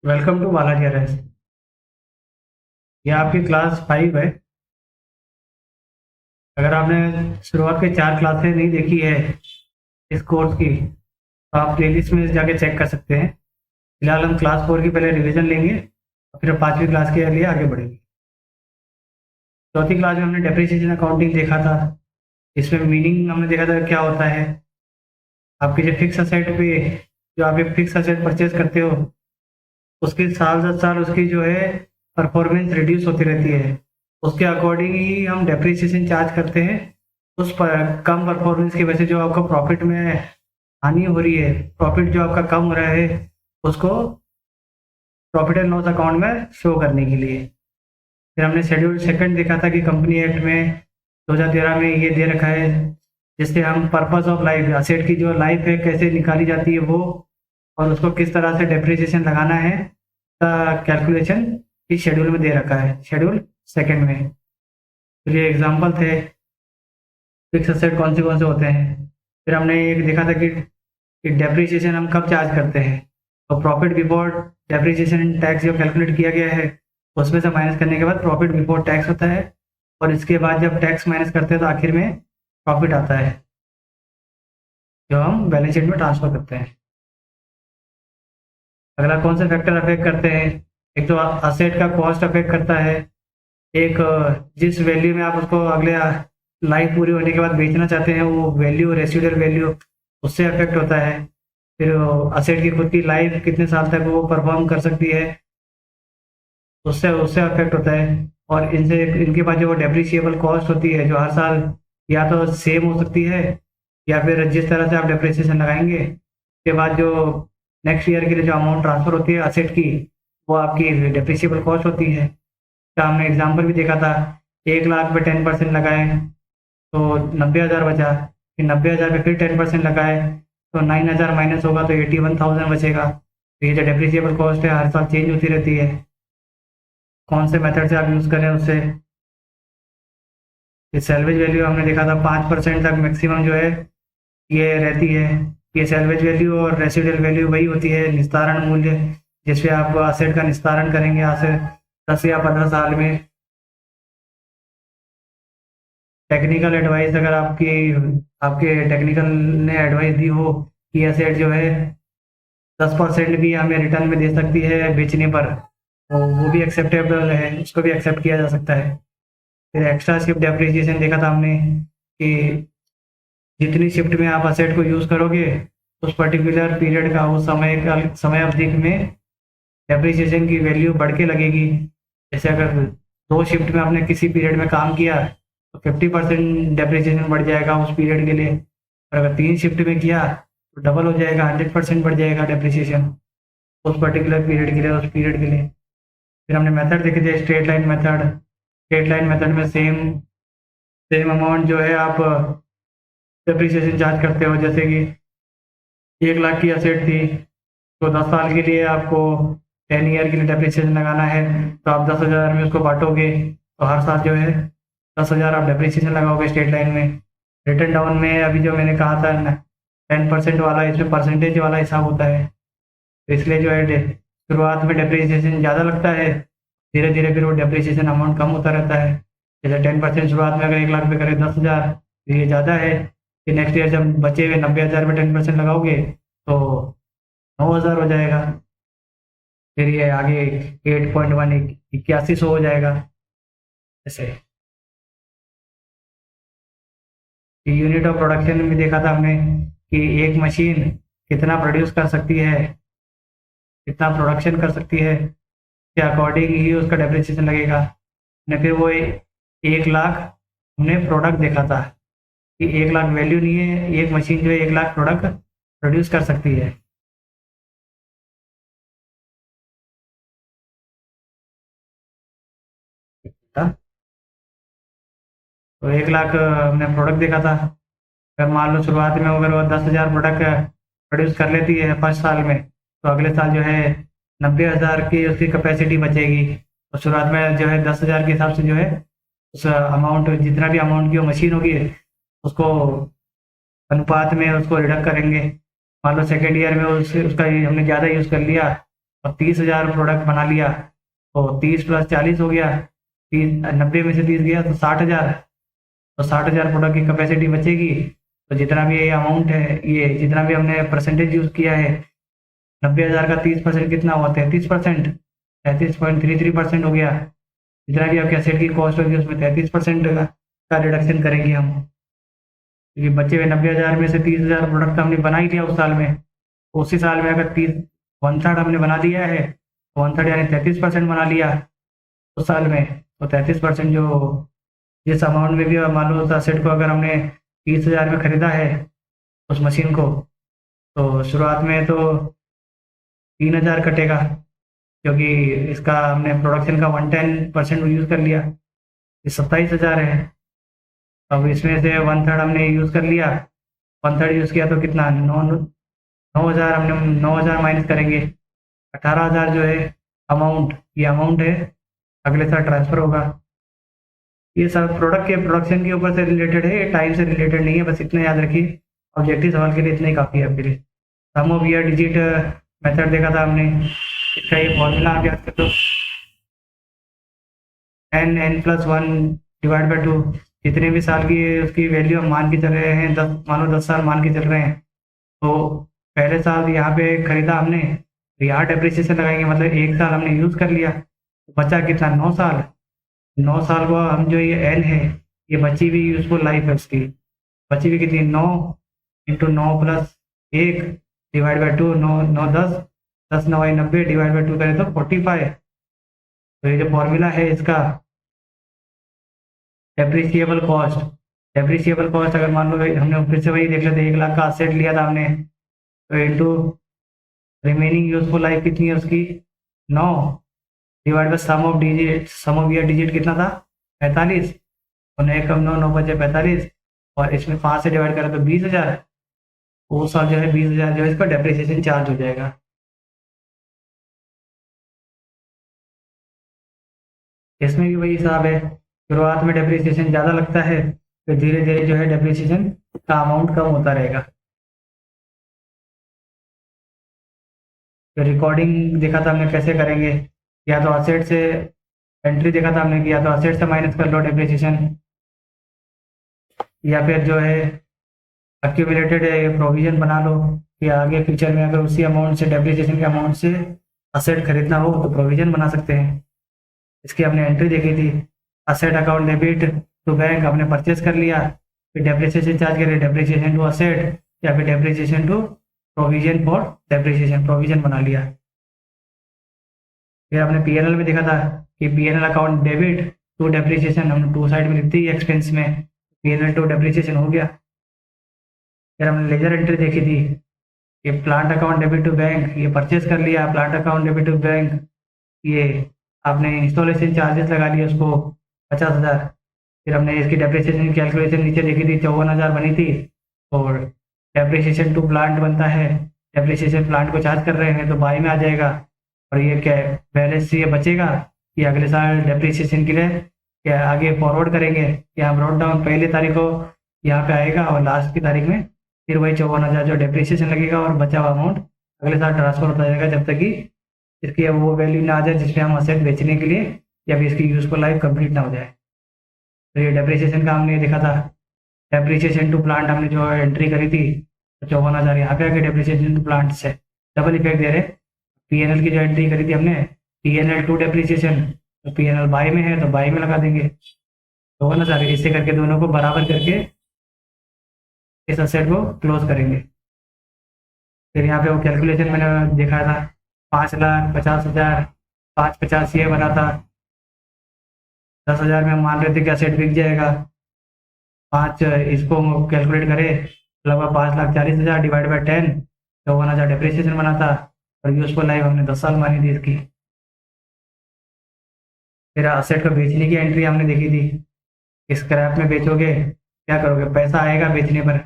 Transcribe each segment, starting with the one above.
Welcome to Balaji RS. ये आपकी class 5 है। अगर आपने शुरुआत के 4 क्लासें नहीं देखी है इस कोर्स की तो आप प्लेलिस्ट में जाके चेक कर सकते हैं। फिलहाल हम क्लास 4 की पहले रिवीजन लेंगे और फिर 5वीं क्लास के लिए आगे बढ़ेंगे। चौथी क्लास में हमने डेप्रिसिएशन अकाउंटिंग देखा था। इसमें मीनिंग हमने देखा था क्या होता है। आपके जो फिक्स असेट पे जो आप एक फिक्स असेट परचेज करते हो उसके साल दर साल उसकी जो है परफॉर्मेंस रिड्यूस होती रहती है। उसके अकॉर्डिंग ही हम डेप्रिसिएशन चार्ज करते हैं। उस पर कम परफॉर्मेंस की वजह से जो आपको प्रॉफिट में हानि हो रही है, प्रॉफिट जो आपका कम हो रहा है, उसको प्रॉफिट एंड लॉस अकाउंट में शो करने के लिए। फिर हमने शेड्यूल सेकंड देखा था कि कंपनी एक्ट में 2013 में ये दे रखा है जिससे हम पर्पस ऑफ लाइफ असेट की जो लाइफ है कैसे निकाली जाती है वो, और उसको किस तरह से डेप्रिसिएशन लगाना है का कैलकुलेशन इस शेड्यूल में दे रखा है, शेड्यूल सेकंड में। तो ये एग्जाम्पल थे फिक्स असेट कौन से होते हैं। फिर हमने एक देखा था कि डेप्रिसिएशन हम कब चार्ज करते हैं। तो प्रॉफिट बिफोर डेप्रिसिएशन टैक्स जो कैलकुलेट किया गया है उसमें से माइनस करने के बाद प्रॉफिट बिफोर टैक्स होता है, और इसके बाद जब टैक्स माइनस करते हैं तो आखिर में प्रॉफिट आता है जो हम बैलेंस शीट में ट्रांसफर करते हैं। अगला कौन से फैक्टर अफेक्ट करते हैं। एक तो असेट का कॉस्ट अफेक्ट करता है। एक जिस वैल्यू में आप उसको अगले लाइफ पूरी होने के बाद बेचना चाहते हैं वो वैल्यू, रेसिडुअल वैल्यू, उससे अफेक्ट होता है। फिर असेट की खुद की लाइफ कितने साल तक वो परफॉर्म कर सकती है, उससे उससे अफेक्ट होता है। और इनसे इनके पास जो डेप्रिसिएबल कॉस्ट होती है जो हर साल या तो सेम हो सकती है, या फिर जिस तरह से आप डेप्रिसिएशन लगाएंगे उसके बाद जो नेक्स्ट ईयर के लिए जो अमाउंट ट्रांसफर होती है असेट की, वो आपकी डेप्रिसिएबल कॉस्ट होती है। का हमने एग्जाम्पल भी देखा था। 1 लाख पे 10% लगाए तो 90,000 बचा। फिर 90,000 पे फिर 10% लगाए तो 9,000 माइनस होगा तो 81,000 बचेगा। तो ये जो डेप्रिसिएबल कॉस्ट है हर साल चेंज होती रहती है। कौन से मेथड से आप यूज़ करें उससे। ये सैलवेज वैल्यू हमने देखा था 5% तक मैक्सिमम जो है ये रहती है। ये सैलवेज वैल्यू और रेसिडुअल वैल्यू वही होती है निस्तारण मूल्य, जिसपे आप असेट का निस्तारण करेंगे आज से 10 या 15 साल में। टेक्निकल एडवाइस अगर आपकी आपके टेक्निकल ने एडवाइस दी हो कि एसेट जो है 10% भी हमें रिटर्न में दे सकती है बेचने पर, तो वो भी एक्सेप्टेबल है, उसको भी एक्सेप्ट किया जा सकता है। फिर एक्स्ट्रा शिफ्ट डेप्रिसिएशन देखा था हमने कि जितनी शिफ्ट में आप असेट को यूज़ करोगे उस पर्टिकुलर पीरियड का उस समय अवधि में डेप्रिसिएशन की वैल्यू बढ़ के लगेगी। जैसे अगर 2 शिफ्ट में आपने किसी पीरियड में काम किया तो 50% डेप्रिसिएशन बढ़ जाएगा उस पीरियड के लिए, और अगर 3 शिफ्ट में किया तो डबल हो जाएगा, 100% बढ़ जाएगा डेप्रिसिएशन उस पर्टिकुलर पीरियड के लिए, उस पीरियड के लिए। फिर हमने मेथड देखे थे straight line method. Straight line method में सेम सेम अमाउंट जो है आप डेप्रिसिएशन चार्ज करते हो। जैसे कि 1 लाख की असेट थी तो 10 साल के लिए आपको 10 ईयर के लिए डेप्रिसिएशन लगाना है, तो आप 10,000 में उसको बांटोगे तो हर साल जो है 10,000 आप डेप्रिसिएशन लगाओगे स्ट्रेट लाइन में। रिटर्न डाउन में अभी जो मैंने कहा था 10% वाला, इसमें परसेंटेज वाला हिसाब होता है, तो इसलिए जो है शुरुआत में डेप्रिसिएशन ज़्यादा लगता है, धीरे धीरे फिर वो डेप्रिसिएशन अमाउंट कम होता रहता है। जैसे 10% शुरुआत में अगर 1 लाख पे करें 10,000 तो ये ज़्यादा है। फिर नेक्स्ट ईयर जब बचे हुए 90,000 में 10% लगाओगे तो 9,000 हो जाएगा। फिर ये आगे 8.1 8100 हो जाएगा। ऐसे यूनिट ऑफ प्रोडक्शन में देखा था हमने कि एक मशीन कितना प्रोड्यूस कर सकती है, कितना प्रोडक्शन कर सकती है, के अकॉर्डिंग ही उसका डेप्रिसिएशन लगेगा। ने फिर वो 1 लाख हमने प्रोडक्ट देखा था कि 1 लाख वैल्यू नहीं है, एक मशीन जो है 1 लाख प्रोडक्ट प्रोड्यूस कर सकती है। तो 1 लाख हमने प्रोडक्ट देखा था। अगर मान लो शुरुआत में अगर वो 10,000 प्रोडक्ट प्रोड्यूस कर लेती है फर्स्ट साल में, तो अगले साल जो है 90,000 की उसकी कैपेसिटी बचेगी। और शुरुआत में जो है 10,000 के हिसाब से जो है उस अमाउंट, जितना भी अमाउंट की वो मशीन होगी उसको अनुपात में उसको रिडक्ट करेंगे। मान लो सेकेंड ईयर में उसका हमने ज़्यादा यूज़ कर लिया और 30,000 प्रोडक्ट बना लिया, तो 30 + 40 हो गया, 90 में से 30 गया तो 60,000। तो 60,000 प्रोडक्ट की कैपेसिटी बचेगी। तो जितना भी ये अमाउंट है, ये जितना भी हमने परसेंटेज यूज़ किया है, 90,000 का 30% कितना हुआ? 33%। 33.33% हो गया। जितना भी आपके एसेट की कॉस्ट होगी उसमें 33% का रिडक्शन करेंगे हम, क्योंकि बचे हुए 90,000 में से 30,000 प्रोडक्ट हमने बना ही लिया उस साल में। उसी साल में अगर 1/3 हमने बना दिया है, 1/3 यानी 33% बना लिया उस साल में। तो 33% जो जिस अमाउंट में भी मान लो उस एसेट को अगर हमने 30,000 में खरीदा है उस मशीन को, तो शुरुआत में तो 3,000 कटेगा, क्योंकि इसका हमने प्रोडक्शन का 110% यूज़ कर लिया। ये 27,000 है। अब इसमें से 1/3 हमने यूज़ कर लिया, 1/3 यूज़ किया तो कितना? 9,000 हमने 9,000 माइनस करेंगे। 18,000 जो है अमाउंट, ये अमाउंट है, अगले साल ट्रांसफ़र होगा। ये सब प्रोडक्ट के प्रोडक्शन के ऊपर से रिलेटेड है, ये टाइम से रिलेटेड नहीं है। बस इतना याद रखिए, ऑब्जेक्टिव सवाल के लिए इतना ही काफ़ी है आपके लिए। सम ऑफ ईयर डिजिट मेथड देखा था हमने, इसका ये फॉर्मूला आप याद कर लो, n+1 डिवाइड बाई 2। जितने भी साल की उसकी वैल्यू हम मान के चल रहे हैं, 10 मान लो 10 साल मान के चल रहे हैं, तो पहले साल यहाँ पे खरीदा हमने, तो यहाँ डेप्रिसिएशन लगाएंगे, मतलब 1 साल हमने यूज़ कर लिया, तो बचा कितना? 9 साल। 9 साल को हम जो ये एन है, ये बची हुई यूजफुल लाइफ है उसकी, बची हुई कितनी? 9 into 9 plus 1 divide by 2, 9 9 10, 10 9 90 divide by 2 करें तो 45। तो ये जो फॉर्मूला है इसका, डेप्रिसिएबल कॉस्ट, डेप्रिसिएबल कॉस्ट अगर मान लो हमने फिर से वही देख लेते, 1 लाख का असेट लिया था हमने, तो इंटू रिमेनिंग यूजफुल लाइफ कितनी है उसकी? 9 divide by sum of digit, sum of year digit कितना था? 45। और 9 कम 9 9 बचे 45, और इसमें 5 से डिवाइड करें तो 20,000। वो साल जो है 20,000 जो है इसका डेप्रिसिएशन चार्ज हो जाएगा। इसमें भी वही हिसाब है, शुरुआत में डेप्रिसिएशन ज़्यादा लगता है, फिर धीरे धीरे जो है डेप्रिसिएशन का अमाउंट कम होता रहेगा। फिर रिकॉर्डिंग देखा था हमने कैसे करेंगे, या तो असेट से एंट्री देखा था हमने कि या तो असेट से माइनस कर लो डेप्रिसिएशन, या फिर जो है एक्यूमुलेटेड प्रोविजन बना लो कि आगे फ्यूचर में अगर उसी अमाउंट से, डेप्रिसिएशन के अमाउंट से असेट खरीदना हो तो प्रोविजन बना सकते हैं। इसकी हमने एंट्री देखी थी, asset account debit to bank हमने परचेज कर लिया, फिर डेप्रिसिएशन चार्ज करें, डेप्रिसिएशन टू असेट या फिर depreciation to provision for depreciation, provision बना लिया। फिर हमने पीएनएल में देखा था कि PNL account debit to depreciation, हमने टू साइड में लिखती है एक्सपेंस में, पीएनएल टू डेप्रिसिएशन हो गया। फिर हमने लेजर एंट्री देखी थी, ये plant account debit to bank, ये परचेज कर लिया, plant account debit to bank, ये आपने इंस्टॉलेशन चार्जेस लगा लिए उसको 50,000। फिर हमने इसकी डेप्रिसिएशन की कैलकुलेशन नीचे देखी थी, 54,000 बनी थी। और डेप्रिसिएशन टू प्लांट बनता है, डेप्रिसिएशन प्लांट को चार्ज कर रहे हैं तो बाई में आ जाएगा, और ये क्या बैलेंस ये बचेगा कि अगले साल डेप्रिसिएशन के लिए क्या आगे फॉरवर्ड करेंगे, या हम रोड डाउन पहले तारीख को यहाँ पे आएगा और लास्ट की तारीख में फिर वही 54,000 जो डेप्रिसिएशन लगेगा और बचा हुआ अमाउंट अगले साल ट्रांसफर होता जाएगा, जब तक कि इसकी अब वो वैल्यू ना आ जाए जिसमें हम असेट बेचने के लिए या फिर इसकी यूजफुल लाइफ कंप्लीट ना हो जाए। तो ये डेप्रिसिएशन का हमने देखा था, डेप्रिसिएशन टू प्लांट हमने जो एंट्री करी थी, तो 54,000 यहाँ पे आके डेप्रिसिएशन टू प्लांट से डबल इफेक्ट दे रहे। पीएनएल की जो एंट्री करी थी हमने, पीएनएल टू डेप्रिसिएशन, तो पीएनएल बाई में है तो बाई में लगा देंगे 54,000, इससे करके दोनों को बराबर करके इस असेट को क्लोज करेंगे। फिर यहाँ पे वो कैलकुलेशन मैंने देखा था, 5,50,000, 5,50 ये बना था, 10,000 में हम मान रहे थे कि असेट बिक जाएगा, 5 इसको कैलकुलेट करें लगभग 5,40,000 डिवाइड बाई 10, 54,000 डेप्रिसिएशन बना था, और यूजफुल लाइफ हमने 10 साल मानी थी इसकी। फिर असेट को बेचने की एंट्री हमने देखी थी, स्क्रैप में बेचोगे क्या करोगे, पैसा आएगा बेचने पर,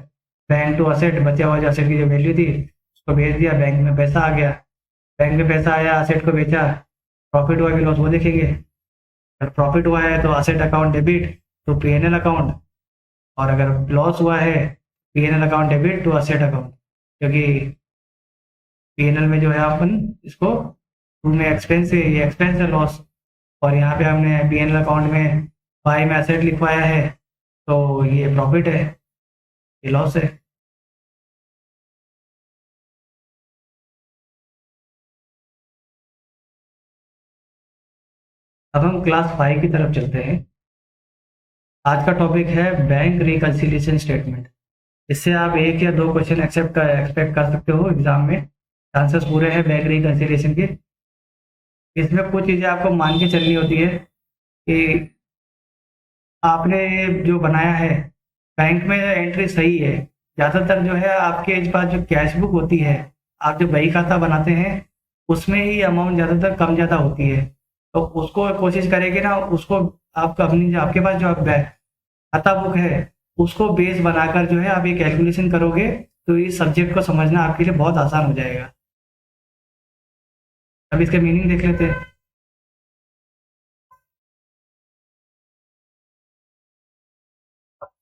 बैंक टू असेट, बचे हुआ जो असेट की जो वैल्यू थी उसको बेच दिया, बैंक में पैसा आ गया, बैंक में पैसा आया, असेट को बेचा, प्रॉफिट हुआ कि लॉस वो देखेंगे। अगर प्रॉफिट हुआ है तो asset account debit to PNL account, और अगर लॉस हुआ है PNL account debit to asset account, क्योंकि पीएनएल में जो है अपन इसको टू में एक्सपेंस है, ये एक्सपेंस है लॉस, और यहाँ पे हमने पी&एल अकाउंट में बाई में एसेट लिखवाया है, तो ये प्रॉफिट है, ये लॉस है। अब हम क्लास 5 की तरफ चलते हैं। आज का टॉपिक है बैंक रिकन्सिलिएशन स्टेटमेंट। इससे आप एक या दो क्वेश्चन एक्सपेक्ट कर सकते हो एग्जाम में, चांसेस पूरे हैं बैंक रिकन्सिलिएशन के। इसमें कुछ चीज़ें आपको मान के चलनी होती है कि आपने जो बनाया है बैंक में एंट्री सही है। ज़्यादातर जो है आपके पास जो कैश बुक होती है, आप जो बही खाता बनाते हैं, उसमें ही अमाउंट ज़्यादातर कम ज़्यादा होती है। तो उसको कोशिश करेंगे ना, उसको आप अपनी जो आपके पास जो आप खाता बुक है उसको बेस बनाकर जो है आप ये कैलकुलेशन करोगे, तो इस सब्जेक्ट को समझना आपके लिए बहुत आसान हो जाएगा। अब इसके मीनिंग देख लेते हैं।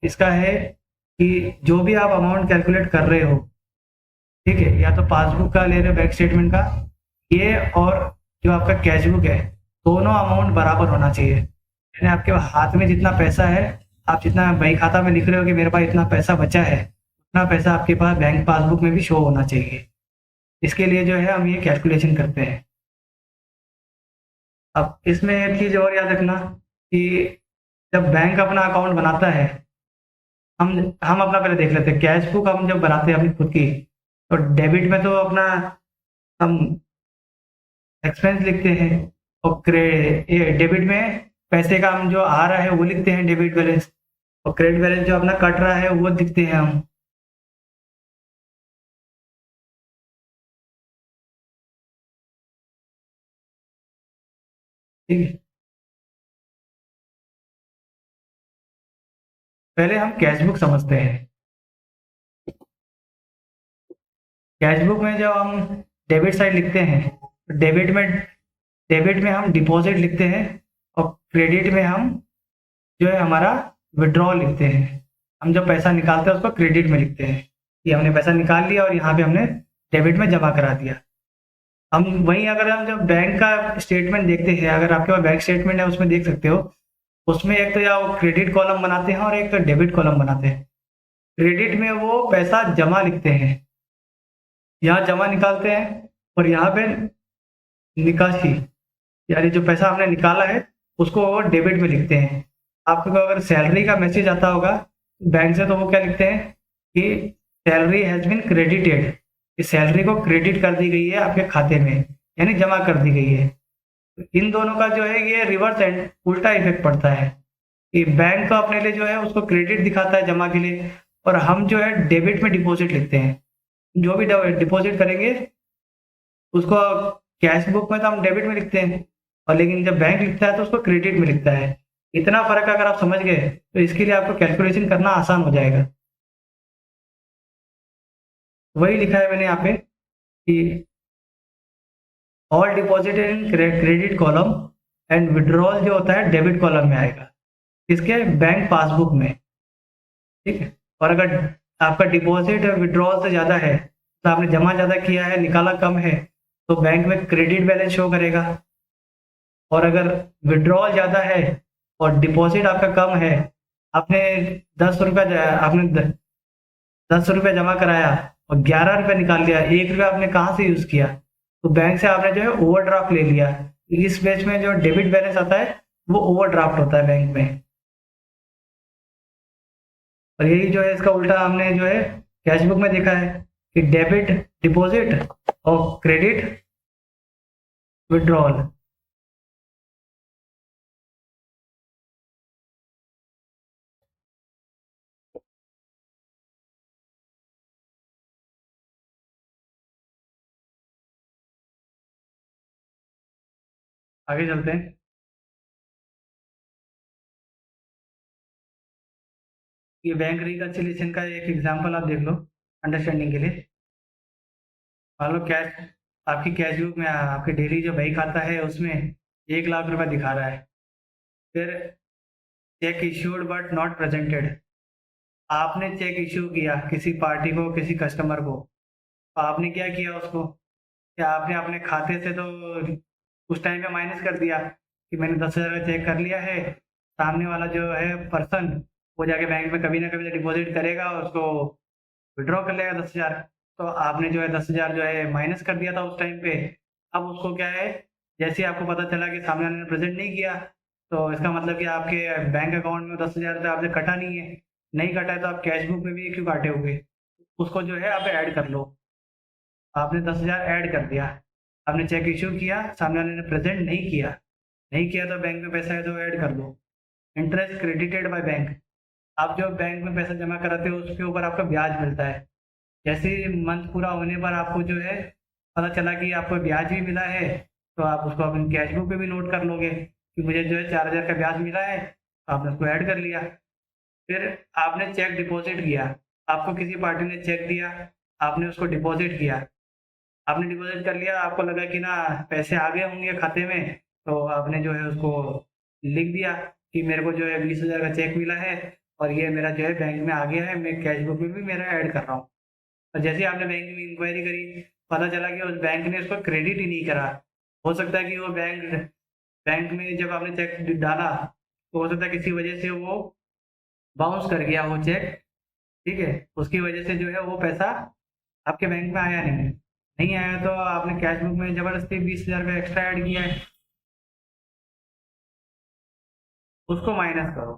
इसका है कि जो भी आप अमाउंट कैलकुलेट कर रहे हो, ठीक है, या तो पासबुक का ले रहे हो बैंक स्टेटमेंट का, ये और जो आपका कैश बुक है, दोनों अमाउंट बराबर होना चाहिए। यानी आपके हाथ में जितना पैसा है, आप जितना बैंक खाता में लिख रहे हो कि मेरे पास इतना पैसा बचा है, उतना पैसा आपके पास बैंक पासबुक में भी शो होना चाहिए। इसके लिए जो है हम ये कैलकुलेशन करते हैं। अब इसमें एक चीज़ और याद रखना कि जब बैंक अपना अकाउंट बनाता है, हम हम अपना पहले देख लेते हैं। कैश बुक हम जब बनाते हैं अपनी खुद की, तो डेबिट में तो अपना हम एक्सपेंस लिखते हैं, और डेबिट में पैसे का हम जो आ रहा है वो लिखते हैं डेबिट बैलेंस, और क्रेडिट बैलेंस जो अपना कट रहा है वो लिखते हैं हम। ठीक है, पहले हम कैश बुक समझते हैं। कैश बुक में जब हम डेबिट साइड लिखते हैं, तो डेबिट में हम डिपॉजिट लिखते हैं, और क्रेडिट में हम जो है हमारा विड्रॉल लिखते हैं। हम जो पैसा निकालते हैं उसको क्रेडिट में लिखते हैं कि हमने पैसा निकाल लिया और यहाँ पे हमने डेबिट में जमा करा दिया। हम वहीं अगर हम जब बैंक का स्टेटमेंट देखते हैं, अगर आपके पास बैंक स्टेटमेंट है उसमें देख सकते हो, उसमें एक तो या वो क्रेडिट कॉलम बनाते हैं और एक तो डेबिट कॉलम बनाते हैं। क्रेडिट में वो पैसा जमा लिखते हैं, यहाँ जमा निकालते हैं, और यहाँ पे निकासी, यानी जो पैसा हमने निकाला है उसको वो डेबिट में लिखते हैं। आपको अगर सैलरी का मैसेज आता होगा बैंक से, तो वो क्या लिखते हैं कि सैलरी हैज़ बीन क्रेडिटेड, कि सैलरी को क्रेडिट कर दी गई है आपके खाते में, यानी जमा कर दी गई है। तो इन दोनों का जो है ये रिवर्स एंड उल्टा इफेक्ट पड़ता है कि बैंक तो अपने लिए जो है उसको क्रेडिट दिखाता है जमा के लिए, और हम जो है डेबिट में डिपॉजिट लिखते हैं। जो भी डिपॉजिट करेंगे उसको कैश बुक में तो हम डेबिट में लिखते हैं, और लेकिन जब बैंक लिखता है तो उसको क्रेडिट में लिखता है। इतना फर्क अगर आप समझ गए तो इसके लिए आपको कैलकुलेशन करना आसान हो जाएगा। वही लिखा है मैंने यहाँ पे कि all deposit in credit column and withdrawal जो होता है डेबिट कॉलम में आएगा, किसके, बैंक पासबुक में। ठीक है, और अगर आपका डिपॉजिट विड्रॉल से ज़्यादा है, तो आपने जमा ज़्यादा किया है निकाला कम है, तो बैंक में क्रेडिट बैलेंस शो करेगा। और अगर विड्रॉल ज़्यादा है और डिपॉजिट आपका कम है, आपने 10 रुपया आपने 10 रुपया जमा कराया और 11 रुपया निकाल लिया, 1 रुपया आपने कहाँ से यूज़ किया, तो बैंक से आपने जो है ओवरड्राफ्ट ले लिया। इस बेच में जो डेबिट बैलेंस आता है वो ओवरड्राफ्ट होता है बैंक में। और यही जो है इसका उल्टा हमने जो है कैश बुक में देखा है कि डेबिट डिपॉजिट और क्रेडिट विड्रॉल। आगे चलते हैं। ये बैंक रिकन्सिलिएशन का एक एग्जांपल आप देख लो अंडरस्टैंडिंग के लिए। मान लो कैश, आपकी कैश बुक में आपके डेली जो बही खाता है उसमें 1 लाख रुपया दिखा रहा है। फिर check issued but not presented, आपने चेक इश्यू किया किसी पार्टी को, किसी कस्टमर को, तो आपने क्या किया उसको, क्या आपने अपने खाते से तो उस टाइम पे माइनस कर दिया कि मैंने 10,000 का चेक कर लिया है, सामने वाला जो है पर्सन वो जाके बैंक में कभी ना कभी डिपॉजिट करेगा और उसको विड्रॉ कर लेगा 10,000। तो आपने जो है 10,000 जो है माइनस कर दिया था उस टाइम पे। अब उसको क्या है, जैसे ही आपको पता चला कि सामने वाले ने प्रेज़ेंट नहीं किया, तो इसका मतलब कि आपके बैंक अकाउंट में 10,000 रुपए आपसे कटा नहीं है। नहीं कटा है तो आप कैश बुक में भी क्यों काटे होंगे? उसको जो है आप ऐड कर लो। आपने 10,000 ऐड कर दिया, आपने चेक इश्यू किया, सामने वाले ने प्रेज़ेंट नहीं किया तो बैंक में पैसा है तो ऐड कर दो। इंटरेस्ट क्रेडिटेड बाय बैंक, आप जो बैंक में पैसा जमा कराते हो उसके ऊपर आपका ब्याज मिलता है। जैसे ही मंथ पूरा होने पर आपको जो है पता चला कि आपको ब्याज भी मिला है, तो आप उसको अपनी कैश बुक पे भी नोट कर लोगे कि मुझे जो है 4,000 का ब्याज मिला है, तो आपने उसको ऐड कर लिया। फिर आपने चेक डिपॉज़िट किया, आपको किसी पार्टी ने चेक दिया, आपने उसको डिपॉज़िट किया। आपने डिपॉज़िट कर लिया, आपको लगा कि ना पैसे आ गए होंगे खाते में, तो आपने जो है उसको लिख दिया कि मेरे को जो है 20,000 का चेक मिला है और ये मेरा जो है बैंक में आ गया है, मैं कैश बुक में भी मेरा ऐड कर रहा हूँ। और जैसे ही आपने बैंक में इंक्वायरी करी, पता चला कि उस बैंक ने उसको क्रेडिट ही नहीं करा। हो सकता है कि वो बैंक बैंक में जब आपने चेक डाला, तो हो सकता है किसी वजह से वो बाउंस कर गया वो चेक, ठीक है? उसकी वजह से जो है वो पैसा आपके बैंक में आया नहीं। नहीं आया तो आपने कैश बुक में ज़बरदस्ती 20,000 का एक्स्ट्रा ऐड किया है, उसको माइनस करो।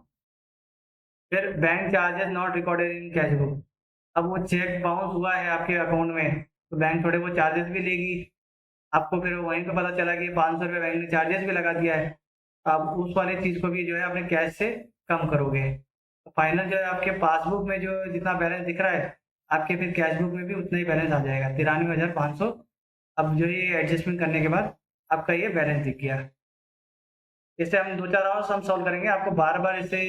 फिर bank charges not recorded in cash book, अब वो चेक बाउंस हुआ है आपके अकाउंट में, तो बैंक थोड़े बहुत चार्जेस भी लेगी। आपको फिर वहीं पे पता चला कि 500 रुपये बैंक ने चार्जेस भी लगा दिया है। आप उस वाली चीज़ को भी जो है अपने कैश से कम करोगे। तो फाइनल जो है आपके पासबुक में जो जितना बैलेंस दिख रहा है, आपके फिर कैश बुक में भी उतना ही बैलेंस आ जाएगा, 93,500। अब जो ये एडजस्टमेंट करने के बाद आपका ये बैलेंस दिख गया। इससे हम 2-4 राउंड्स हम सॉल्व करेंगे, आपको बार-बार इसे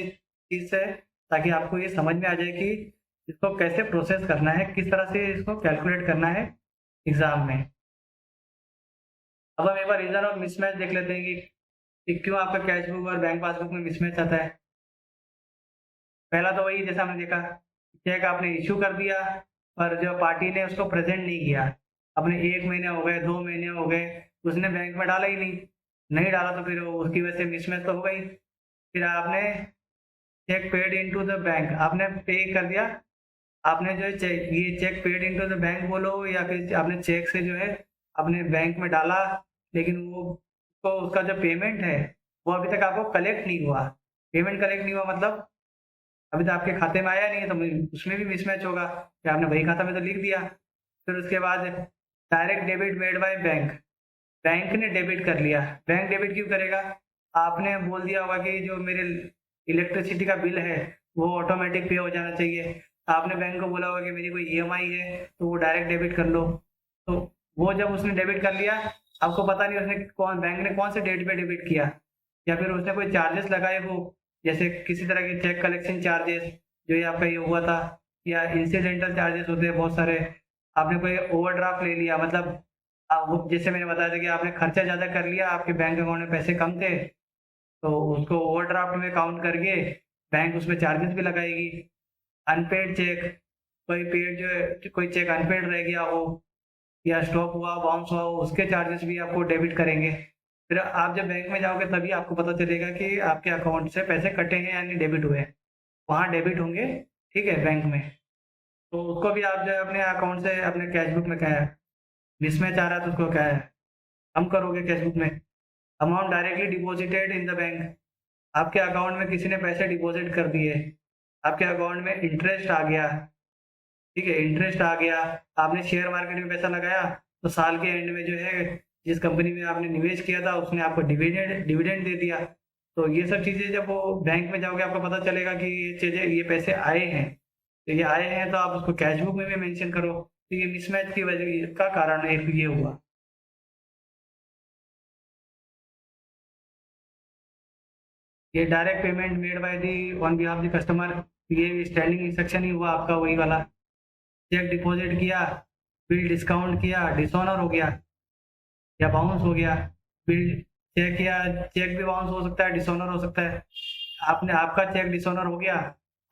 चीज़ से, ताकि आपको ये समझ में आ जाए कि इसको कैसे प्रोसेस करना है, किस तरह से इसको कैलकुलेट करना है एग्ज़ाम में। अब हम एक बार रीज़न ऑफ मिसमैच देख लेते हैं कि क्यों आपका कैश बुक और बैंक पासबुक में मिसमैच आता है। पहला तो वही जैसा हमने देखा, चेक आपने इश्यू कर दिया पर जो पार्टी ने उसको प्रेज़ेंट नहीं किया। अपने 1 महीने हो गए, 2 महीने हो गए, उसने बैंक में डाला ही नहीं। नहीं डाला तो फिर उसकी वजह से मिसमैच तो होगा ही। फिर आपने cheque paid into the bank, आपने पे कर दिया, आपने जो है cheque paid into the bank बोलो या फिर आपने चेक से जो है अपने बैंक में डाला, लेकिन वो तो उसका जो पेमेंट है वो अभी तक आपको कलेक्ट नहीं हुआ। पेमेंट कलेक्ट नहीं हुआ मतलब अभी तो आपके खाते में आया नहीं है, तो उसमें भी मिसमैच होगा कि आपने वही खाता में तो लिख दिया। फिर उसके बाद direct debit made by bank, bank ने डेबिट कर लिया। बैंक डेबिट क्यों करेगा? आपने बोल दिया होगा कि जो मेरे इलेक्ट्रिसिटी का बिल है वो ऑटोमेटिक पे हो जाना चाहिए। आपने बैंक को बोला होगा कि मेरी कोई ईएमआई है तो वो डायरेक्ट डेबिट कर लो। तो वो जब उसने डेबिट कर लिया, आपको पता नहीं उसने कौन बैंक ने कौन से डेट पे डेबिट किया, या फिर उसने कोई चार्जेस लगाए हो, जैसे किसी तरह के चेक कलेक्शन चार्जेस जो ये आपका ये हुआ था, या इंसिडेंटल चार्जेस होते हैं बहुत सारे। आपने कोई ओवरड्राफ्ट ले लिया, मतलब वो जैसे मैंने बताया था कि आपने खर्चा ज़्यादा कर लिया, आपके बैंक अकाउंट में पैसे कम थे, तो उसको ओवरड्राफ्ट में काउंट करके बैंक उसमें चार्जेस भी लगाएगी। अनपेड चेक, कोई पेड जो है कोई चेक अनपेड रह गया हो या स्टॉप हुआ, बाउंस हुआ हो, उसके चार्जेस भी आपको डेबिट करेंगे। फिर आप जब बैंक में जाओगे तभी आपको पता चलेगा कि आपके अकाउंट से पैसे कटे हैं यानी डेबिट हुए हैं। वहाँ डेबिट होंगे, ठीक है, बैंक में। तो उसको भी आप जो है अपने अकाउंट से अपने कैश बुक में क्या है, मिसमैच आ रहा है तो उसको क्या है, कम करोगे कैश बुक में। Amount directly deposited in the bank, आपके अकाउंट में किसी ने पैसे डिपॉजिट कर दिए, आपके अकाउंट में इंटरेस्ट आ गया, ठीक है, इंटरेस्ट आ गया। आपने शेयर मार्केट में पैसा लगाया, तो साल के एंड में जो है जिस कंपनी में आपने निवेश किया था उसने आपको डिविडेंड डिविडेंड दे दिया। तो ये सब चीज़ें जब वो बैंक में जाओगे आपको पता चलेगा कि ये चीज़ें ये पैसे आए हैं, तो ये आए हैं तो आप उसको कैश बुक में भी मेंशन करो। तो ये मिसमैच की वजह का कारण एक ये हुआ। ये direct payment made by the on behalf the customer, ये स्टैंडिंग इंस्ट्रक्शन ही हुआ आपका वही वाला। चेक डिपॉजिट किया, बिल डिस्काउंट किया, डिसऑनर हो गया या बाउंस हो गया। बिल चेक किया, चेक भी बाउंस हो सकता है, डिसऑनर हो सकता है। आपने आपका चेक डिसऑनर हो गया,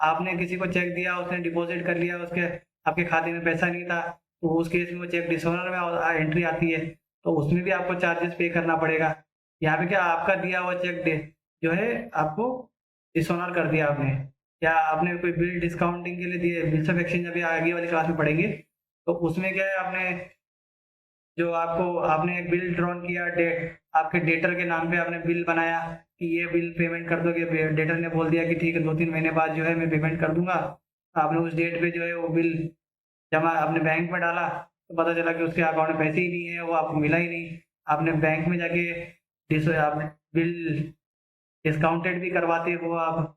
आपने किसी को चेक दिया, उसने डिपॉजिट कर लिया, उसके आपके खाते में पैसा नहीं था, तो उस केस में वो चेक डिसऑनर में एंट्री आती है, तो उसमें भी आपको चार्जेस पे करना पड़ेगा। यहाँ पे क्या आपका दिया हुआ चेक दे जो है आपको डिसऑनर कर दिया आपने, या आपने कोई बिल डिस्काउंटिंग के लिए दिए, बिल्स ऑफ एक्सचेंज अभी आगे वाली क्लास में पढ़ेंगे, तो उसमें क्या है आपने जो आपको आपने एक बिल ड्रॉन किया, आपके डेटर के नाम पे आपने बिल बनाया कि ये बिल पेमेंट कर दोगे, डेटर ने बोल दिया कि ठीक है 2-3 महीने बाद जो है मैं पेमेंट कर दूंगा, आपने उस डेट पे जो है वो बिल जमा आपने बैंक में डाला, तो पता चला कि उसके अकाउंट में पैसे ही नहीं है, वो आपको मिला ही नहीं। आपने बैंक में जाके आपने बिल डिस्काउंटेड भी करवाते हो आप,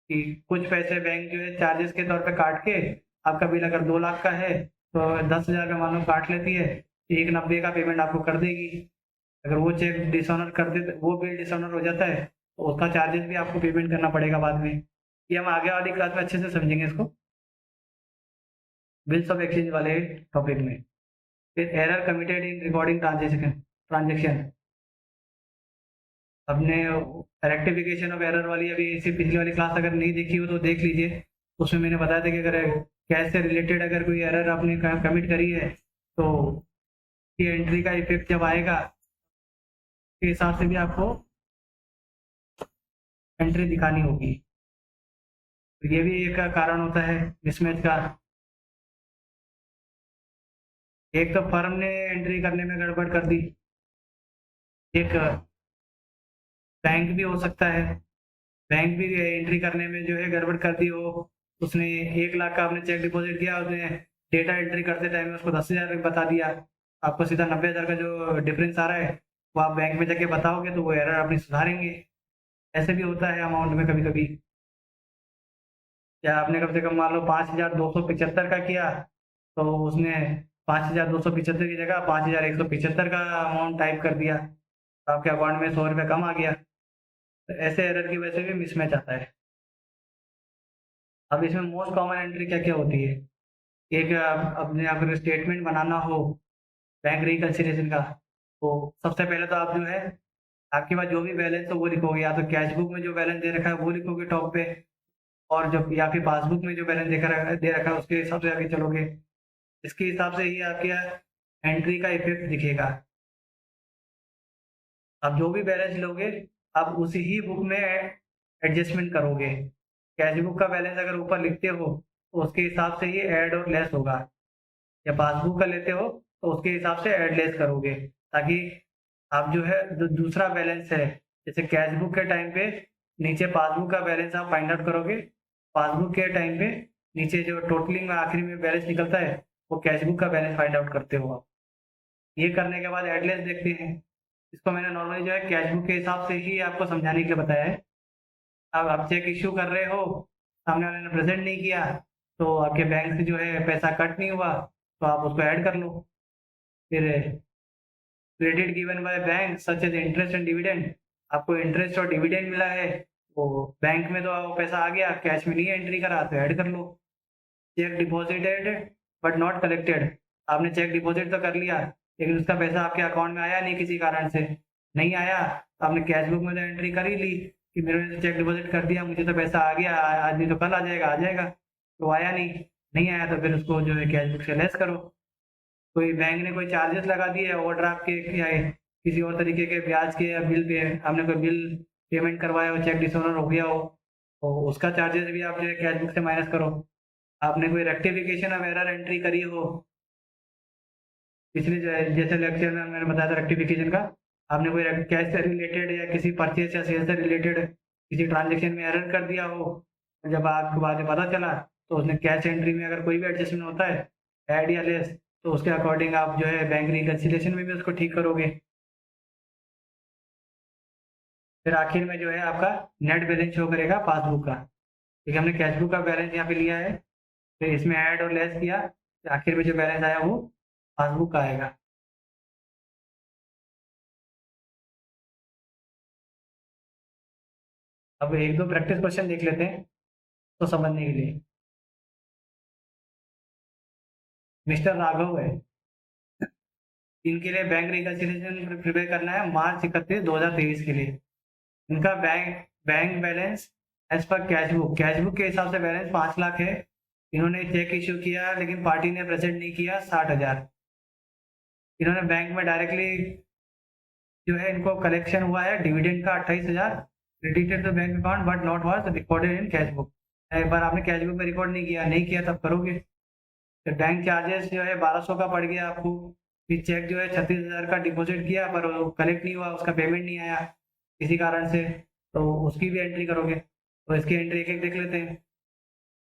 कि कुछ पैसे बैंक जो है चार्जेस के तौर पे काट के, आपका बिल अगर 2 लाख का है तो 10,000 का मान लो काट लेती है, 1,90 का पेमेंट आपको कर देगी। अगर वो चेक डिसऑनर कर दे, वो बिल डिसऑनर हो जाता है, तो उसका चार्जेस भी आपको पेमेंट करना पड़ेगा बाद में। ये हम आगे वाली क्लास में अच्छे से समझेंगे इसको, बिल्स ऑफ एक्सचेंज वाले टॉपिक में। फिर error committed in recording transaction, अपने रेक्टिफिकेशन ऑफ एरर वाली अभी इसी पिछली वाली क्लास अगर नहीं देखी हो तो देख लीजिए, उसमें मैंने बताया था कि अगर कैश से रिलेटेड अगर कोई एरर आपने कमिट करी है तो ये एंट्री का इफेक्ट जब आएगा के हिसाब से भी आपको एंट्री दिखानी होगी। तो ये भी एक कारण होता है मिसमैच का। एक तो फर्म ने एंट्री करने में गड़बड़ कर दी, एक बैंक भी हो सकता है, बैंक भी एंट्री करने में जो है गड़बड़ कर दी हो, उसने 1 लाख का आपने चेक डिपॉजिट किया, उसने डेटा एंट्री करते टाइम में उसको 10,000 बता दिया, आपको सीधा 90,000 का जो डिफरेंस आ रहा है वो आप बैंक में जाके बताओगे तो वो एरर अपनी सुधारेंगे। ऐसे भी होता है अमाउंट में कभी कभी, या आपने कम से कम मान लो 5,275 का किया, तो उसने 5,275 की जगह 5,175 का अमाउंट टाइप कर दिया, तो आपके अकाउंट में 100 रुपये कम आ गया। तो ऐसे एरर की वजह से भी मिसमैच आता है। अब इसमें मोस्ट कॉमन एंट्री क्या क्या होती है, एक अपने अगर स्टेटमेंट बनाना हो बैंक रिकन्सिलिएशन का, तो सबसे पहले तो आप जो है आपके पास जो भी बैलेंस हो वो लिखोगे, या तो कैश बुक में जो बैलेंस दे रखा है वो लिखोगे टॉप पे, और जब या फिर पासबुक में जो बैलेंस दे रखा है उसके हिसाब से आगे चलोगे। इसके हिसाब से ही आपके एंट्री का इफेक्ट दिखेगा। आप जो भी बैलेंस लोगे आप उसी ही बुक में एडजस्टमेंट करोगे। कैश बुक का बैलेंस अगर ऊपर लिखते हो तो उसके हिसाब से ही ऐड और लेस होगा, या पासबुक का लेते हो तो उसके हिसाब से ऐड लेस करोगे, ताकि आप जो है जो दूसरा बैलेंस है, जैसे कैश बुक के टाइम पे नीचे पासबुक का बैलेंस आप फाइंड आउट करोगे, पासबुक के टाइम पे नीचे जो टोटलिंग में आखिरी में बैलेंस निकलता है वो कैश बुक का बैलेंस फाइंड आउट करते हो आप। ये करने के बाद एडलेस देखते हैं। इसको मैंने नॉर्मली जो है कैश बुक के हिसाब से ही आपको समझाने के लिए बताया है। अब आप चेक इश्यू कर रहे हो, सामने वाले ने प्रेजेंट नहीं किया, तो आपके बैंक से जो है पैसा कट नहीं हुआ, तो आप उसको ऐड कर लो। फिर credit given by bank such as interest and dividend, आपको इंटरेस्ट और डिविडेंड मिला है, वो बैंक में तो पैसा आ गया, कैश में नहीं एंट्री करा तो ऐड कर लो। Cheque deposited but not collected, आपने चेक डिपॉजिट तो कर लिया लेकिन उसका पैसा आपके अकाउंट में आया नहीं, किसी कारण से नहीं आया, तो आपने कैश बुक में तो एंट्री कर ही ली कि मेरे ने चेक डिपॉजिट कर दिया, मुझे तो पैसा आ गया, आज नहीं तो कल आ जाएगा, तो आया नहीं, नहीं आया तो फिर उसको जो है कैश बुक से लेस करो। कोई बैंक ने कोई चार्जेस लगा दिए ओवरड्राफ्ट के, या किसी और तरीके के ब्याज के, या बिल पे आपने कोई बिल पेमेंट करवाया हो, चेक डिसऑनर हो गया हो, तो उसका चार्जेस भी आप जो है कैश बुक से माइनस करो। आपने कोई रेक्टिफिकेशन ऑफ एरर एंट्री करी हो, पिछले जैसे लेक्चर में मैंने बताया था रेक्टिफिकेशन का, आपने कोई कैश से रिलेटेड या किसी परचेज या सेल से रिलेटेड किसी ट्रांजेक्शन में एरर कर दिया हो, जब आपको बाद में पता चला तो उसने कैश एंट्री में अगर कोई भी एडजस्टमेंट होता है ऐड या लेस, तो उसके अकॉर्डिंग आप जो है बैंक रिकन्सिलिएशन में भी उसको ठीक करोगे। फिर आखिर में जो है आपका नेट बैलेंस शो करेगा पासबुक का, क्योंकि हमने कैश बुक का बैलेंस यहाँ पे लिया है, फिर इसमें ऐड और लेस किया, तो आखिर में जो बैलेंस आया वो पासबुक का आएगा। अब एक दो प्रैक्टिस क्वेश्चन देख लेते हैं तो समझने के लिए। मिस्टर राघव है, इनके लिए बैंक रिकन्सिलिएशन प्रिपेयर करना है मार्च 31 2023 के लिए। इनका bank bank balance as per cash book के हिसाब से बैलेंस 5 लाख है। इन्होंने चेक इश्यू किया लेकिन पार्टी ने प्रेजेंट नहीं किया 60,000। इन्होंने बैंक में डायरेक्टली जो है इनको कलेक्शन हुआ है डिविडेंड का 28,000, credited to bank account but not was recorded in cash book. एक बार आपने कैश बुक में रिकॉर्ड नहीं किया तब करोगे। तो बैंक चार्जेस जो है 1200 का पड़ गया आपको। फिर चेक जो है 36,000 का डिपॉजिट किया पर वो कलेक्ट नहीं हुआ, उसका पेमेंट नहीं आया किसी कारण से, तो उसकी भी एंट्री करोगे। तो इसकी एंट्री एक एक देख लेते हैं।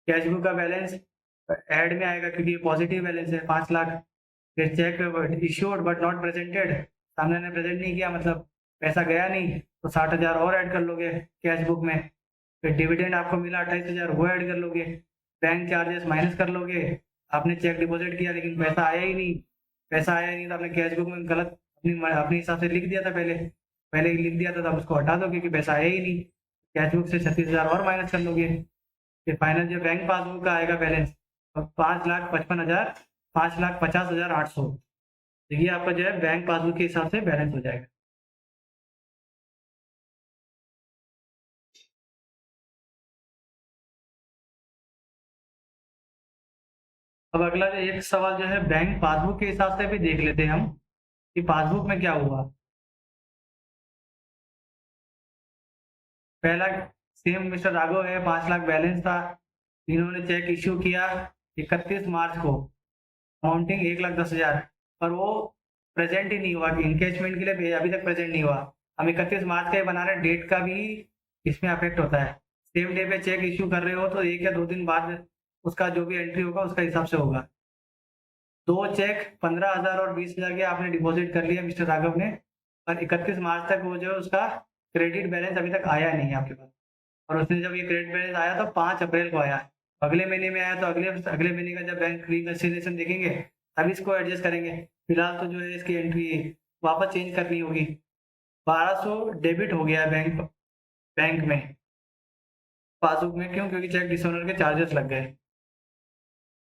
कैश बुक का बैलेंस ऐड में आएगा क्योंकि ये पॉजिटिव बैलेंस है 5 लाख। फिर check issued but not presented, सामने ने प्रेजेंट नहीं किया मतलब पैसा गया नहीं, तो 60,000 और ऐड कर लोगे कैश बुक में। फिर डिविडेंड आपको मिला 28,000, वो ऐड कर लोगे। बैंक चार्जेस माइनस कर लोगे। आपने चेक डिपॉजिट किया लेकिन पैसा आया ही नहीं, पैसा आया नहीं तो आपने कैश बुक में गलत अपने हिसाब से लिख दिया था, पहले ही लिख दिया था, तब उसको हटा दो क्योंकि पैसा आया ही नहीं। कैश बुक से 36,000 और माइनस कर लोगे। फिर फाइनल जो बैंक पासबुक का आएगा बैलेंस 5,55,000, 5,50,800। तो ये आपका जो है बैंक पासबुक के हिसाब से बैलेंस हो जाएगा। अब अगला जो एक सवाल जो है बैंक पासबुक के हिसाब से भी देख लेते हैं हम कि पासबुक में क्या हुआ। पहला सेम मिस्टर राघव है, 5 लाख बैलेंस था। इन्होंने चेक इश्यू किया 31 मार्च को, अमाउंटिंग 1,10,000, पर वो प्रेजेंट ही नहीं हुआ कि इनकेशमेंट के लिए अभी तक प्रेजेंट नहीं हुआ। हम 31 मार्च का ही बना रहे हैं, डेट का भी इसमें अफेक्ट होता है। सेम डे पे चेक इश्यू कर रहे हो तो 1 या 2 दिन बाद उसका जो भी एंट्री होगा उसका हिसाब से होगा। 2 चेक 15,000 और 20,000 के आपने डिपॉजिट कर लिया मिस्टर राघव ने, पर 31 मार्च तक वो जो है उसका क्रेडिट बैलेंस अभी तक आया नहीं है आपके पास। और उसने जब ये क्रेडिट बैलेंस आया तो 5 अप्रैल को आया। अगले महीने में आया तो अगले अगले महीने का जब बैंक रिकन्सिलिएशन देखेंगे तभी इसको एडजस्ट करेंगे। फिलहाल तो जो है इसकी एंट्री वापस चेंज करनी होगी। 1200 डेबिट हो गया है बैंक में पासबुक में, क्यों? क्योंकि चेक डिसऑनर के चार्जेस लग गए।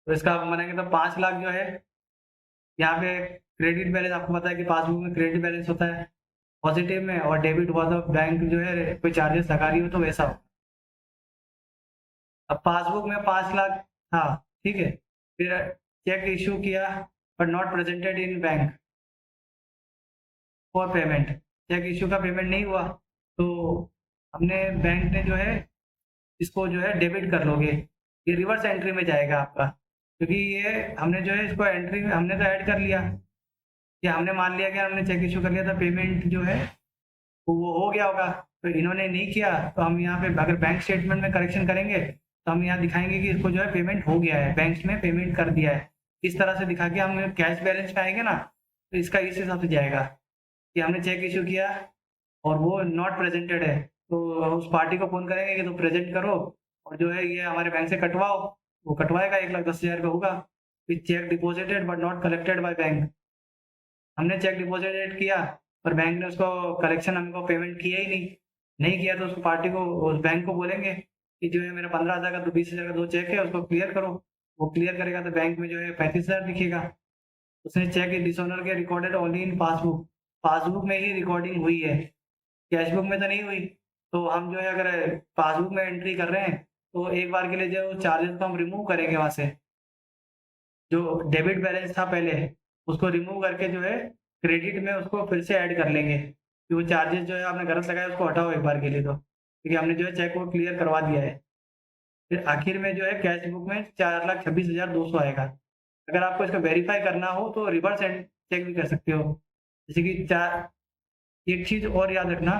तो इसका आप मानेंगे तो 5 लाख जो है यहाँ पे क्रेडिट बैलेंस, आपको पता है कि पासबुक में क्रेडिट बैलेंस होता है पॉजिटिव में, और डेबिट हुआ तो बैंक जो है कोई चार्जेस लगा रही हो तो वैसा हो। अब पासबुक में 5 लाख था, ठीक है। फिर चेक इशू किया but not presented in bank for payment, cheque issue का पेमेंट नहीं हुआ तो हमने बैंक ने जो है इसको जो है डेबिट कर लोगे। ये रिवर्स एंट्री में जाएगा आपका, क्योंकि ये हमने जो है इसको एंट्री में हमने तो ऐड कर लिया, कि हमने मान लिया कि हमने चेक इशू कर लिया था, पेमेंट जो है वो हो गया होगा। तो इन्होंने नहीं किया तो हम यहाँ पे अगर बैंक स्टेटमेंट में करेक्शन करेंगे तो हम यहाँ दिखाएंगे कि इसको जो है पेमेंट हो गया है, बैंक में पेमेंट कर दिया है। इस तरह से दिखा के हम कैश बैलेंस पे आएंगे ना, तो इसका इस हिसाब से जाएगा कि हमने चेक इशू किया और वो नॉट प्रेजेंटेड है, तो उस पार्टी को फोन करेंगे कि तो प्रेजेंट करो और जो है ये हमारे बैंक से कटवाओ। वो कटवाएगा, 1,10,000 का होगा। फिर check deposited but not collected by bank, हमने चेक डिपॉजिट किया पर बैंक ने उसको कलेक्शन हमको पेमेंट किया ही नहीं किया, तो उसको पार्टी को उस बैंक को बोलेंगे कि जो है मेरा 15,000 का 20,000 का 2 चेक है उसको क्लियर करो। वो क्लियर करेगा तो बैंक में जो है 35,000 दिखेगा। उसने चेक डिसऑनर के recorded only in passbook, passbook में ही रिकॉर्डिंग हुई है, कैश बुक में तो नहीं हुई। तो हम जो है अगर पासबुक में एंट्री कर रहे हैं तो एक बार के लिए जो चार्जेस को हम रिमूव करेंगे वहां से, जो डेबिट बैलेंस था पहले उसको रिमूव करके जो है क्रेडिट में उसको फिर से ऐड कर लेंगे कि वो चार्जेस जो है आपने गलत लगाया उसको हटाओ एक बार के लिए, तो क्योंकि हमने जो है चेक को क्लियर करवा दिया है। फिर आखिर में जो है कैश बुक में 4,26,200 आएगा। अगर आपको इसको वेरीफाई करना हो तो रिवर्स एंड चेक भी कर सकते हो। जैसे कि एक चीज और याद रखना,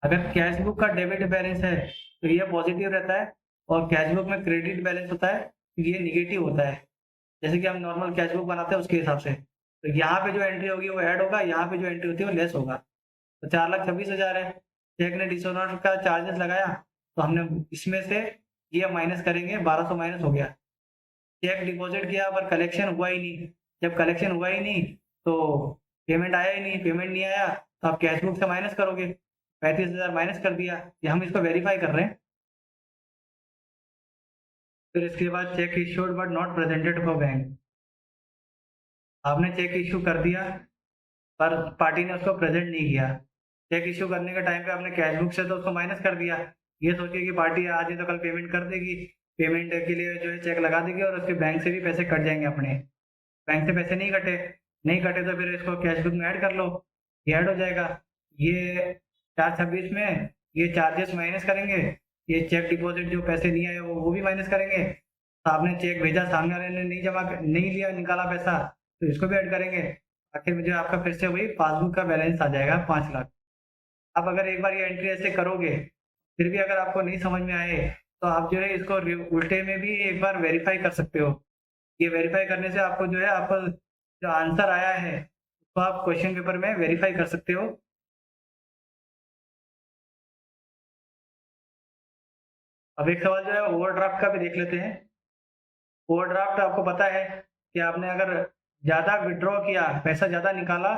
अगर कैश बुक का डेबिट बैलेंस है तो ये पॉजिटिव रहता है, और कैश बुक में क्रेडिट बैलेंस होता है तो ये निगेटिव होता है। जैसे कि हम नॉर्मल कैश बुक बनाते हैं उसके हिसाब से, तो यहाँ पे जो एंट्री होगी वो ऐड होगा, यहाँ पे जो एंट्री होती है वो लेस होगा। तो 4,26,000 है, चेक ने डिसऑनर का चार्जेस लगाया तो हमने इसमें से ये माइनस करेंगे, 1,200 माइनस हो गया। चेक डिपॉजिट किया पर कलेक्शन हुआ ही नहीं, जब कलेक्शन हुआ ही नहीं तो पेमेंट आया ही नहीं, पेमेंट नहीं आया तो आप कैश बुक से माइनस करोगे, 35,000 माइनस कर दिया। ये हम इसको वेरीफाई कर रहे हैं। फिर इसके बाद check issued but not presented for bank, आपने चेक इशू कर दिया पर पार्टी ने उसको प्रेजेंट नहीं किया। चेक इशू करने के टाइम पे आपने कैश बुक से तो उसको माइनस कर दिया, ये सोच के कि पार्टी आज नहीं तो कल पेमेंट कर देगी, पेमेंट के लिए जो है चेक लगा देगी और उसके बैंक से भी पैसे कट जाएंगे अपने। बैंक से पैसे नहीं कटे तो फिर इसको कैश बुक में ऐड कर लो। ये ऐड हो जाएगा। ये 426 में ये चार्जेस माइनस करेंगे, ये चेक डिपॉजिट जो पैसे दिए हैं वो भी माइनस करेंगे। तो आपने चेक भेजा, सामने वाले ने नहीं लिया, निकाला पैसा, तो इसको भी ऐड करेंगे। आखिर में जो आपका फिर से वही पासबुक का बैलेंस आ जाएगा 5 लाख। आप अगर एक बार ये एंट्री ऐसे करोगे, फिर भी अगर आपको नहीं समझ में आए, तो आप जो है इसको उल्टे में भी एक बार वेरीफाई कर सकते हो। ये वेरीफाई करने से आपको जो है आपको जो आंसर आया है उसको आप क्वेश्चन पेपर में वेरीफाई कर सकते हो। अब एक सवाल जो है ओवरड्राफ्ट का भी देख लेते हैं। ओवरड्राफ्ट आपको पता है कि आपने अगर ज़्यादा विड्रॉ किया, पैसा ज़्यादा निकाला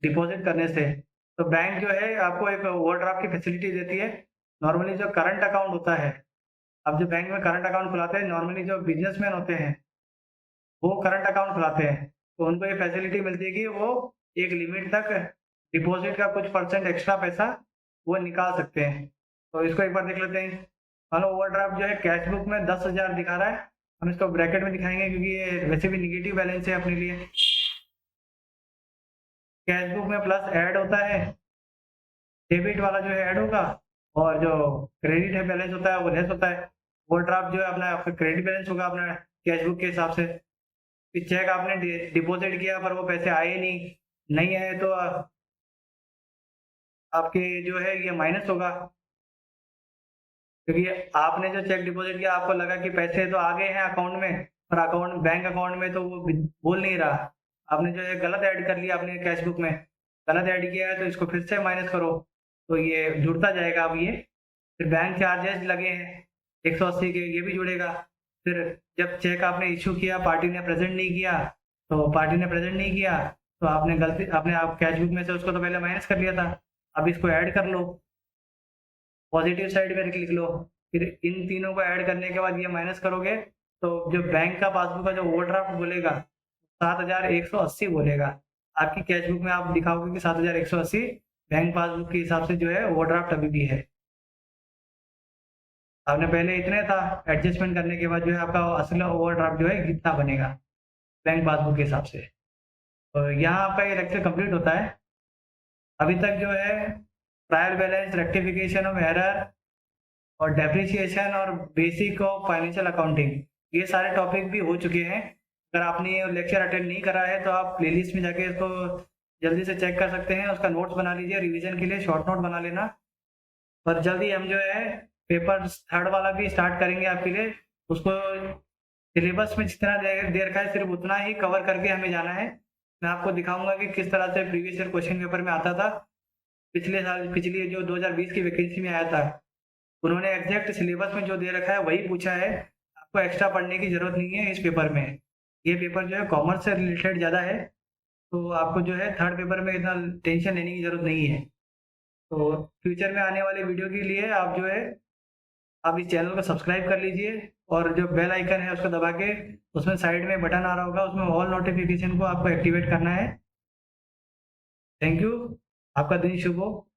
डिपॉजिट करने से, तो बैंक जो है आपको एक ओवरड्राफ्ट की फैसिलिटी देती है। नॉर्मली जो करंट अकाउंट होता है, अब जो बैंक में करंट अकाउंट खुलाते हैं, नॉर्मली जो बिजनेसमैन होते हैं वो करंट अकाउंट खुलाते हैं, तो उनको ये फैसिलिटी मिलती है कि वो एक लिमिट तक डिपॉजिट का कुछ परसेंट एक्स्ट्रा पैसा वो निकाल सकते हैं। तो इसको एक बार देख लेते हैं। मान लो ओवरड्राफ्ट जो है कैश बुक में 10,000 दिखा रहा है, हम इसको ब्रैकेट में दिखाएंगे क्योंकि ये वैसे भी निगेटिव बैलेंस है अपने लिए। कैश बुक में प्लस ऐड होता है, डेबिट वाला जो है ऐड होगा, और जो क्रेडिट है बैलेंस होता है वो लेस होता है। ओवरड्राफ्ट जो है अपना आपका क्रेडिट बैलेंस होगा अपना कैश बुक के हिसाब से। कि चेक आपने डिपॉजिट किया पर वो पैसे आए नहीं आए, तो आपके जो है ये माइनस होगा, क्योंकि आपने जो चेक डिपॉजिट किया आपको लगा कि पैसे तो आ गए हैं अकाउंट में, पर अकाउंट बैंक अकाउंट में तो वो बोल नहीं रहा। आपने जो है गलत ऐड कर लिया अपने कैश बुक में, गलत ऐड किया है, तो इसको फिर से माइनस करो तो ये जुड़ता जाएगा। अब ये फिर बैंक चार्जेस लगे हैं 180 के, ये भी जुड़ेगा। फिर जब चेक आपने इशू किया, पार्टी ने प्रेजेंट नहीं किया, तो पार्टी ने प्रेजेंट नहीं किया तो आपने गलती आपने आप कैश बुक में से उसको तो पहले माइनस कर लिया था, अब इसको ऐड कर लो, पॉजिटिव साइड में लिख लो। फिर इन तीनों को ऐड करने के बाद ये माइनस करोगे, तो जो बैंक का पासबुक का जो ओवरड्राफ्ट बोलेगा 7,180 बोलेगा। आपकी कैश बुक में आप दिखाओगे कि 7,180, बैंक पासबुक के हिसाब से जो है ओवरड्राफ्ट अभी भी है। आपने पहले इतने था, एडजस्टमेंट करने के बाद जो है आपका असल ओवरड्राफ्ट जो है कितना बनेगा बैंक पासबुक के हिसाब से। तो यहाँ आपका ये लेक्चर कंप्लीट होता है। अभी तक जो है trial balance, rectification of error और डेप्रिसिएशन और बेसिक ऑफ फाइनेंशियल अकाउंटिंग, ये सारे टॉपिक भी हो चुके हैं। अगर आपने ये लेक्चर अटेंड नहीं करा है तो आप प्लेलिस्ट में जाके इसको जल्दी से चेक कर सकते हैं, उसका नोट्स बना लीजिए, रिवीजन के लिए शॉर्ट नोट बना लेना। पर जल्दी हम जो है पेपर 3rd वाला भी स्टार्ट करेंगे आपके लिए। उसको सिलेबस में जितना दे रखा है सिर्फ उतना ही कवर करके हमें जाना है। मैं आपको दिखाऊंगा कि किस तरह से प्रीवियस ईयर क्वेश्चन पेपर में आता था। पिछले साल, पिछली जो 2020 की वैकेंसी में आया था, उन्होंने एग्जैक्ट सिलेबस में जो दे रखा है वही पूछा है। आपको एक्स्ट्रा पढ़ने की जरूरत नहीं है इस पेपर में। ये पेपर जो है कॉमर्स से रिलेटेड ज़्यादा है, तो आपको जो है 3rd पेपर में इतना टेंशन लेने की जरूरत नहीं है। तो फ्यूचर में आने वाले वीडियो के लिए आप जो है आप इस चैनल को सब्सक्राइब कर लीजिए, और जो बेल आइकन है उसको दबा के उसमें साइड में बटन आ रहा होगा, उसमें ऑल नोटिफिकेशन को आपको एक्टिवेट करना है। Thank you. आपका दिन शुभ हो।